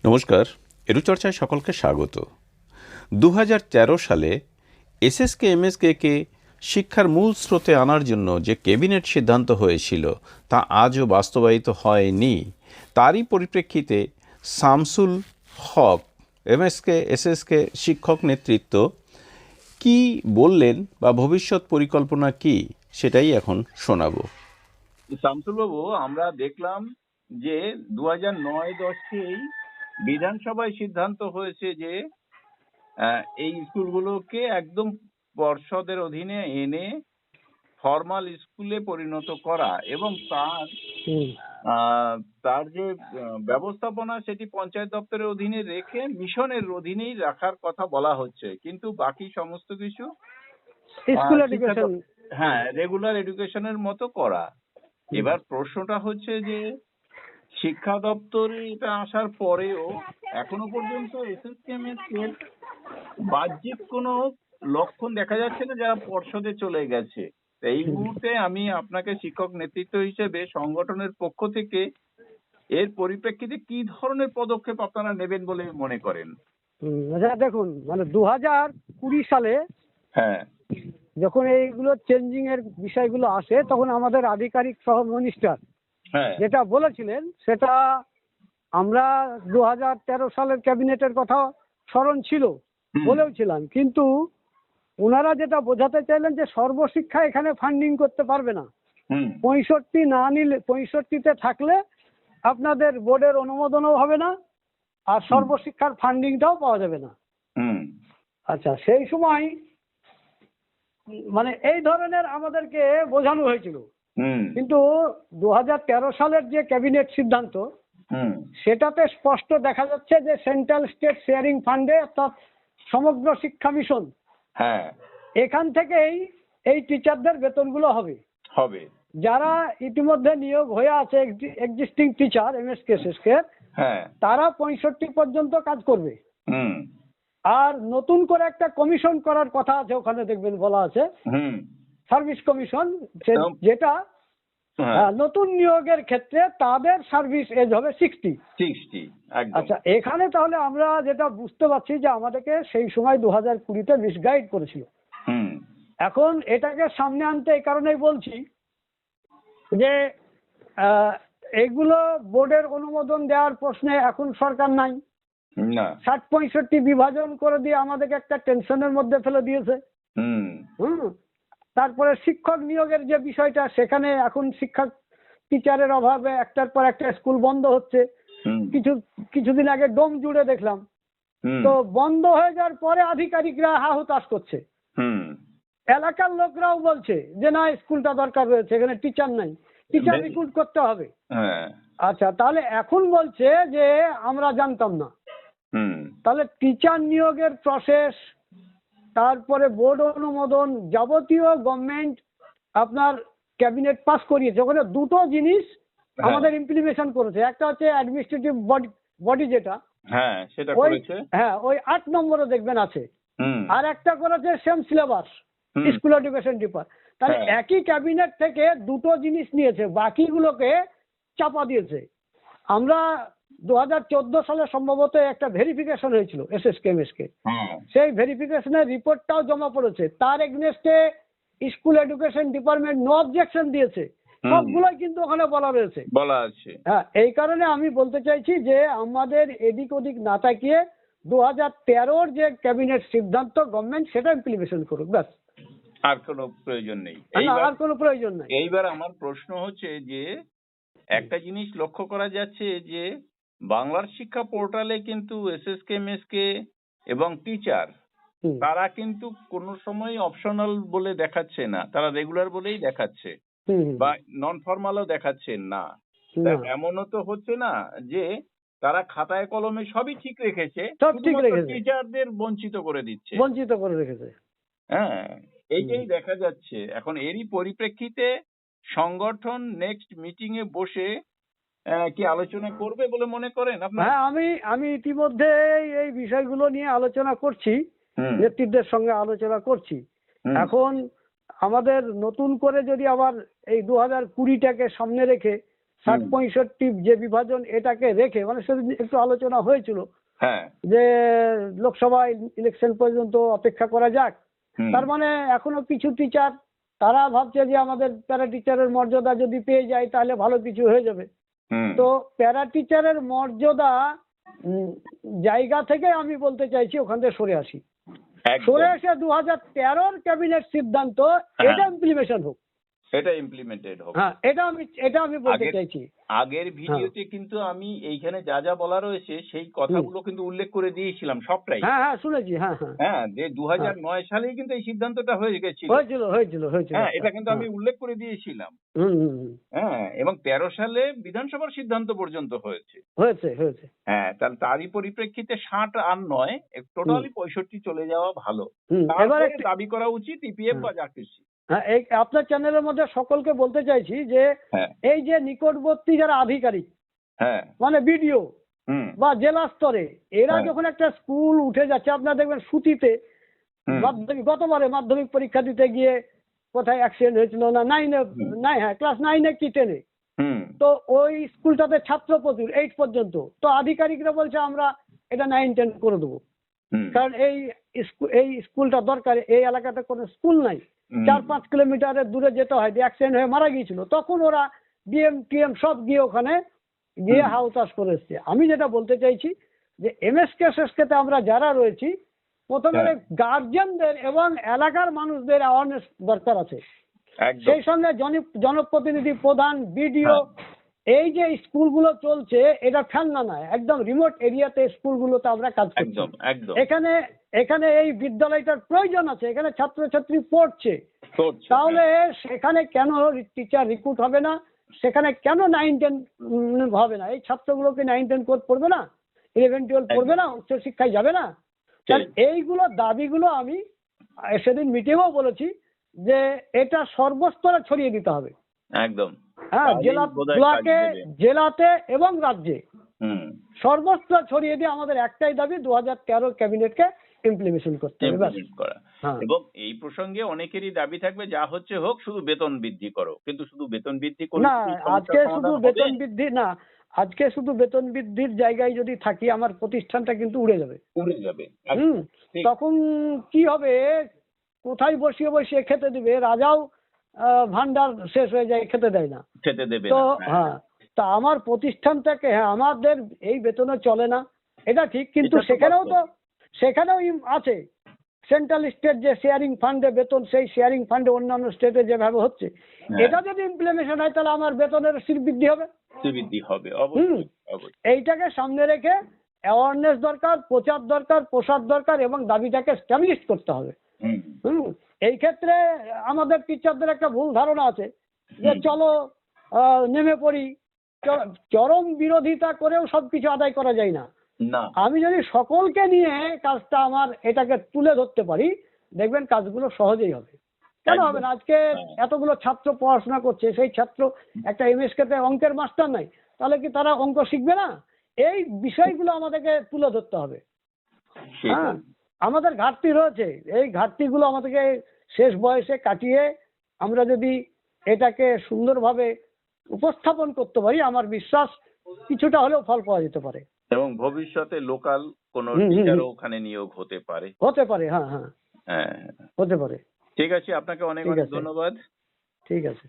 নমস্কার, এরুচর্চায় সকলকে স্বাগত। 2013 সালে এসএসকে এমএসকে শিক্ষার মূল স্রোতে আনার জন্য যে ক্যাবিনেট সিদ্ধান্ত হয়েছিল তা আজও বাস্তবায়িত হয়নি। তারই পরিপ্রেক্ষিতে শামসুল হক এসএসকে শিক্ষক নেতৃত্ব কি বললেন বা ভবিষ্যৎ পরিকল্পনা কি সেটাই এখন শোনাবো। শামসুল বাবু, আমরা দেখলাম যে 2009-10 বিধানসভায় সিদ্ধান্ত হয়েছে যে এই স্কুলগুলোকে একদম পর্ষদের অধীনে এনে ফর্মাল স্কুলে পরিণত করা এবং তার যে ব্যবস্থাপনা সেটি পঞ্চায়েত দপ্তরের অধীনে রেখে মিশনের অধীনেই রাখার কথা বলা হচ্ছে, কিন্তু বাকি সমস্ত কিছু স্কুল এডুকেশন, রেগুলার এডুকেশনের মতো করা। এবার প্রশ্নটা হচ্ছে যে শিক্ষা দপ্তরে এটা আসার পরেও এখনো পর্যন্ত এসএসকেএমএসকে বাহ্যিক কোনো লক্ষণ দেখা যাচ্ছে না যারা পর্ষদে চলে গেছে। এই মুহূর্তে আমি আপনাকে শিক্ষক নেতৃত্ব হিসেবে সংগঠনের পক্ষ থেকে এর পরিপ্রেক্ষিতে কি ধরনের পদক্ষেপ আপনারা নেবেন বলে মনে করেন? দেখুন, মানে 2020 সালে যখন এইগুলো চেঞ্জিং এর বিষয়গুলো আসে তখন আমাদের আধিকারিক সহ মিনিস্টার যেটা বলেছিলেন সেটা আমরা 2013 সালের ক্যাবিনেটের কথা স্মরণ ছিল, বলেওছিলাম, কিন্তু ওনারা যেটা বোঝাতে চাইলেন যে সর্বশিক্ষা এখানে ফান্ডিং করতে পারবে না। 65 না নিলে 65-তে থাকলে আপনাদের বোর্ডের অনুমোদনও হবে না আর সর্বশিক্ষার ফান্ডিংটাও পাওয়া যাবে না। আচ্ছা, সেই সময় মানে এই ধরনের আমাদেরকে বোঝানো হয়েছিল, কিন্তু 2013 সালের যে ক্যাবিনেট সিদ্ধান্ত সেটাতে স্পষ্ট দেখা যাচ্ছে যে সেন্ট্রাল স্টেট শেয়ারিং ফান্ডে অর্থাৎ সমগ্র শিক্ষা মিশন এখান থেকেই এই টিচারদের বেতনগুলো হবে। যারা ইতিমধ্যে নিয়োগ হয়ে আছে এক্সিস্টিং টিচার এমএসকে তারা 65 পর্যন্ত কাজ করবে। আর নতুন করে একটা কমিশন করার কথা আছে, ওখানে দেখবেন বলা আছে সার্ভিস কমিশন, যেটা নতুন নিয়োগের ক্ষেত্রে তাদের সার্ভিস এজ হবে 60। আচ্ছা, এখানে তাহলে আমরা যেটা বুঝতে পারছি যে আমাদেরকে সেই সময় 2020-তে মিসগাইড করেছিল। এখন এটাকে সামনে আনতে এই কারণেই বলছি যে এগুলো বোর্ডের অনুমোদন দেওয়ার প্রশ্নে এখন সরকার নাই। 60-65 বিভাজন করে দিয়ে আমাদেরকে একটা টেনশনের মধ্যে ফেলে দিয়েছে। তারপরে শিক্ষক নিয়োগের যে বিষয়টা, সেখানে এখন শিক্ষক টিচারের অভাবে একটার পর একটা স্কুল বন্ধ হচ্ছে। কিছুদিন আগে ডোম জুড়ে দেখলাম, তো বন্ধ হয়ে যাওয়ার পরে আধিকারিকরা হাহুতাশ করছে, এলাকার লোকরাও বলছে যে না, স্কুলটা দরকার রয়েছে, এখানে টিচার নাই, টিচার রিক্রুট করতে হবে। আচ্ছা, তাহলে এখন বলছে যে আমরা জানতাম না। তাহলে টিচার নিয়োগের প্রসেস, তারপরে বোর্ড অনুমোদন, যাবতীয় গভর্নমেন্ট আপনার ক্যাবিনেট পাস করিয়েছে, ওখানে দুটো জিনিস আমাদের ইমপ্লিমেন্টেশন করেছে। একটা হচ্ছে অ্যাডমিনিস্ট্রেটিভ বডি যেটা ওই 8 নম্বরে দেখবেন আছে, আর একটা করেছে same syllabus school education department. তাহলে একই ক্যাবিনেট থেকে দুটো জিনিস নিয়েছে, বাকিগুলোকে চাপা দিয়েছে। আমরা 2014 সালে সম্ভবত একটা ভেরিফিকেশন হয়েছিল এসএসকে, সেই ভেরিফিকেশনের রিপোর্টটাও জমা পড়েছে, তার এগেইনস্টে school education department no objection দিয়েছে। সবগুলোই কিন্তু ওখানে বলা আছে। এই কারণে আমি বলতে চাইছি যে আমাদের এদিক ওদিক না তাকিয়ে 2013-র যে ক্যাবিনেট সিদ্ধান্ত গভর্নমেন্ট সেটা ইমপ্লিমেন্টেশন করুক, ব্যাস, আর কোনো প্রয়োজন নেই। এইবার আমার প্রশ্ন হচ্ছে যে একটা জিনিস লক্ষ্য করা যাচ্ছে যে বাংলার শিক্ষা পোর্টালে কিন্তু এসএসকে এবং টিচার তারা কিন্তু কোনো সময় অপশনাল বলে দেখাচ্ছে না, তারা রেগুলার বলেই দেখাচ্ছে, বা নন ফর্মালও দেখাচ্ছেন না। এমনও তো হচ্ছে না যে তারা খাতায় কলমে সবই ঠিক রেখেছে, টিচারদের বঞ্চিত করে রেখেছে। এইটাই দেখা যাচ্ছে এখন। এরই পরিপ্রেক্ষিতে সংগঠন নেক্সট মিটিং এ বসে কি আলোচনা করবে বলে মনে করেন আপনারা? আমি ইতিমধ্যে এই বিষয়গুলো নিয়ে আলোচনা করছি, নেতৃত্বের সঙ্গে আলোচনা করছি। এখন আমাদের নতুন করে যদি আবার এই 2020-টাকে সামনে রেখে 60-65 যে বিভাজন, এটাকে রেখে মানে সেদিন একটু আলোচনা হয়েছিল হ্যাঁ, যে লোকসভা ইলেকশন পর্যন্ত অপেক্ষা করা যাক। তার মানে এখনো কিছু টিচার তারা ভাবছে যে আমাদের প্যারা টিচারের মর্যাদা যদি পেয়ে যায় তাহলে ভালো কিছু হয়ে যাবে। তো প্যারা টিচারের মর্যাদা জায়গা থেকে আমি বলতে চাইছি ওখান থেকে সরে আসি, সরে এসে 2013 ক্যাবিনেট সিদ্ধান্ত এটা ইমপ্লিমেশন হোক, এটা ইমপ্লিমেন্টেড হোক। হ্যাঁ, এটা আমি বলতে চাইছি। আগের ভিডিওতে কিন্তু আমি এইখানে যা যা বলা রয়েছে সেই কথাগুলো কিন্তু উল্লেখ করে দিয়েছিলাম সবটাই। হ্যাঁ শুনেছি। হ্যাঁ, যে 2009 সালেই কিন্তু এই সিদ্ধান্তটা হয়ে গেছিল। হয়েছিল। হ্যাঁ, এটা কিন্তু আমি উল্লেখ করে দিয়েছিলাম। হ্যাঁ, এবং 13 সালে বিধানসভার সিদ্ধান্ত পর্যন্ত হয়েছে। হ্যাঁ, তাহলে তারই পরিপ্রেক্ষিতে 60 আর নয়, টোটালি 65 চলে যাওয়া ভালো। তারপরে দাবি করা উচিত ইপিএফ বা যা কিছু। হ্যাঁ, এই আপনার চ্যানেলের মধ্যে সকলকে বলতে চাইছি যে এই যে নিকটবর্তী যারা আধিকারিক, মানে বিডিও বা জেলা স্তরে, এরা যখন একটা স্কুল উঠে যাচ্ছে, আপনারা দেখবেন সুতিতে গতবারে মাধ্যমিক পরীক্ষা দিতে গিয়ে কোথায় অ্যাক্সিডেন্ট হয়েছিল না, ক্লাস 9-এ কি 10-এ, তো ওই স্কুলটাতে ছাত্র প্রচুর 8 পর্যন্ত, তো আধিকারিকরা বলছে আমরা এটা 9-10 করে দেবো, কারণ এই স্কুলটা দরকার, এই এলাকাতে কোনো স্কুল নাই, 4-5 কিলোমিটারের দূরে যেতে হয়, অ্যাক্সিডেন্ট হয়ে মারা গিয়েছিল, তখন ওরা ডিএম টিএম সব গিয়ে ওখানে গিয়ে হাউতাস করে এসছে। আমি যেটা বলতে চাইছি যে এমএসকে আমরা যারা রয়েছি, প্রথমে গার্জিয়ানদের এবং এলাকার মানুষদের অ্যাওয়ারনেস দরকার আছে, সেই সঙ্গে জনপ্রতিনিধি, প্রধান, বিডিও, এই যে স্কুলগুলো চলছে এটা ফেলনা নয়, একদম রিমোট এরিয়াতে স্কুলগুলোতে আমরা কাজ করছি। এখানে এই বিদ্যালয়টার প্রয়োজন আছে, এখানে ছাত্রছাত্রী পড়ছে, তাহলে সেখানে কেন টিচার রিক্রুট হবে না, সেখানে কেন 9-10 হবে না, এই ছাত্রগুলোকে 9-10 পড়বে না, 11-12 পড়বে না, উচ্চশিক্ষায় যাবে না? এইগুলো দাবিগুলো আমি সেদিন মিটিংও বলেছি যে এটা সর্বস্তরে ছড়িয়ে দিতে হবে। একদম, হ্যাঁ, ব্লকে, জেলাতে এবং রাজ্যে সর্বত্র ছড়িয়ে দিয়ে আমাদের একটাই দাবি 2013 ক্যাবিনেটকে ইমপ্লিমেশন করতে হবে। এবং এই প্রসঙ্গে অনেকেরই দাবি থাকবে যা হচ্ছে হোক, শুধু বেতন বৃদ্ধি করো, কিন্তু শুধু বেতন বৃদ্ধি করলে না, আজকে শুধু বেতন বৃদ্ধি না, আজকে শুধু বেতন বৃদ্ধির জায়গায় যদি থাকি আমার প্রতিষ্ঠানটা কিন্তু উড়ে যাবে। তখন কি হবে, কোথায় বসিয়ে বসিয়ে খেতে দিবে, রাজাও ভান্ডার শেষ হয়ে যায়, খেতে দেয় না, খেতে দেবে তো না। তা আমার প্রতিষ্ঠানটাকে, আমাদের এই বেতনে চলে না এটা ঠিক, কিন্তু সেখানেও আছে সেন্ট্রাল স্টেট যে শেয়ারিং ফান্ডে বেতন, সেই শেয়ারিং ফান্ডে অন্যান্য স্টেটে যেভাবে হচ্ছে, এটা যদি ইমপ্লিমেশন হয় তাহলে আমার বেতনের বৃদ্ধি হবে। এইটাকে সামনে রেখে অ্যাওয়ারনেস দরকার, প্রচার দরকার, প্রসার দরকার এবং দাবিটাকে স্ট্যাবলিশ করতে হবে। এই ক্ষেত্রে আমাদের টিচারদের একটা ভুল ধারণা আছে যে চলো নেমে পড়ি, চরম বিরোধিতা করেও সবকিছু আদায় করা যায় না। আমি যদি সকলকে নিয়ে কাজটা আমার এটাকে তুলে ধরতে পারি, দেখবেন কাজগুলো সহজেই হবে। কেন হবে না? আজকে এতগুলো ছাত্র পড়াশোনা করছে, সেই ছাত্র একটা এমএসকে অঙ্কের মাস্টার নাই, তাহলে কি তারা অঙ্ক শিখবে না? এই বিষয়গুলো আমাদেরকে তুলে ধরতে হবে। আমাদের ঘাটতি রয়েছে, এই ঘাটতিগুলো আমাদেরকে শেষ বয়সে কাটিয়ে আমরা যদি এটাকে সুন্দরভাবে উপস্থাপন করতে পারি, আমার বিশ্বাস কিছুটা হলেও ফল পাওয়া যেতে পারে এবং ভবিষ্যতে লোকাল কোন টিচারও ওখানে নিয়োগ হতে পারে। হ্যাঁ, হতে পারে। ঠিক আছে, আপনাকে অনেক অনেক ধন্যবাদ। ঠিক আছে।